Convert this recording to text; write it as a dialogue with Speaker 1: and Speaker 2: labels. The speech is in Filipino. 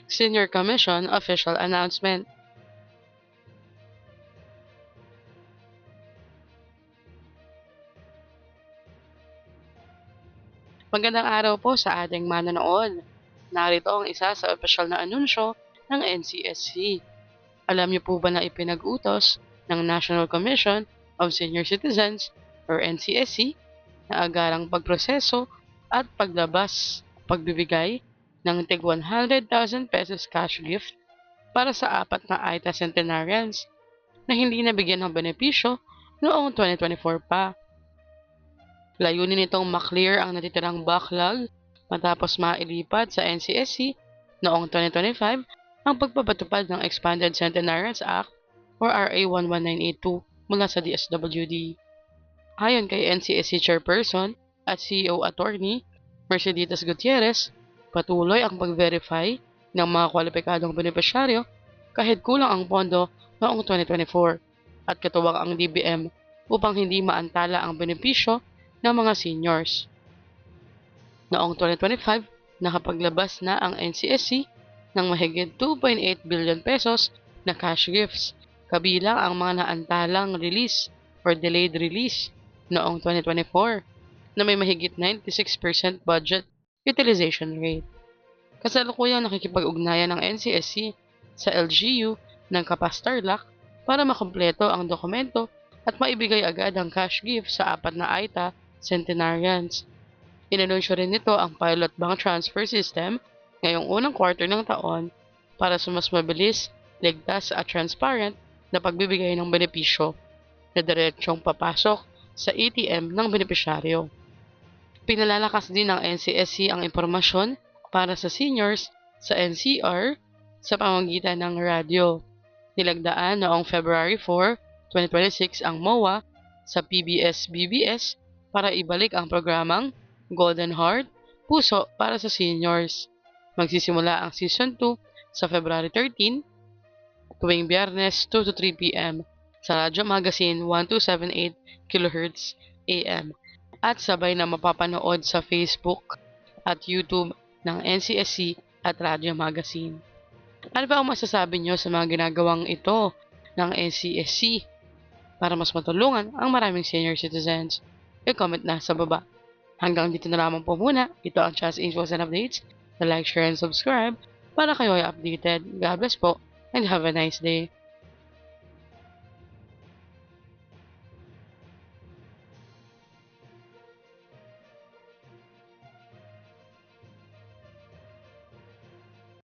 Speaker 1: Senior Commission Official Announcement. Magandang araw po sa ating manonood. Narito ang isa sa opisyal na anunsyo ng NCSC. Alam niyo po ba na ipinag-utos ng National Commission of Senior Citizens or NCSC na agarang pagproseso at pagbibigay ng tig 100,000 pesos cash gift para sa 4 na AITA centenarians na hindi nabigyan ng benepisyo noong 2024 pa. Layunin nitong maklear ang natitirang backlog matapos mailipat sa NCSC noong 2025 ang pagpapatupad ng Expanded Centenarians Act or RA 11982 mula sa DSWD. Ayon kay NCSC Chairperson at CEO Attorney Mercedes Gutierrez, patuloy ang pag-verify ng mga kwalipikadong benepisyaryo kahit kulang ang pondo noong 2024 at katuwang ang DBM upang hindi maantala ang benepisyo ng mga seniors. Noong 2025, nakapaglabas na ang NCSC ng mahigit 2.8 billion pesos na cash gifts, kabilang ang mga naantalang release or delayed release noong 2024 na may mahigit 96% budget utilization rate. Kasalukuyang nakikipag-ugnayan ng NCSC sa LGU ng Kapastarlak para makumpleto ang dokumento at maibigay agad ang cash gift sa 4 na AITA centenarians. Inanunsyo rin nito ang pilot bank transfer system ngayong unang quarter ng taon para sa mas mabilis, ligtas at transparent na pagbibigay ng benepisyo na diretsong papasok sa ATM ng benepisyaryo. Pinalalakas din ng NCSC ang impormasyon para sa seniors sa NCR sa pamamagitan ng radyo. Nilagdaan noong February 4, 2026 ang MOA sa PBS-BBS para ibalik ang programang Golden Heart, Puso para sa Seniors. Magsisimula ang Season 2 sa February 13, tuwing Biyernes 2 to 3 p.m. sa Radyo Magazine 1278 kHz AM at sabay na mapapanood sa Facebook at YouTube ng NCSC at Radyo Magazine. Ano ba ang masasabi nyo sa mga ginagawang ito ng NCSC para mas matulungan ang maraming senior citizens? I-comment na sa baba. Hanggang dito na lamang po muna. Ito ang Chas Infos and Updates. Like, share, and subscribe para kayo ay updated. God bless po and have a nice day.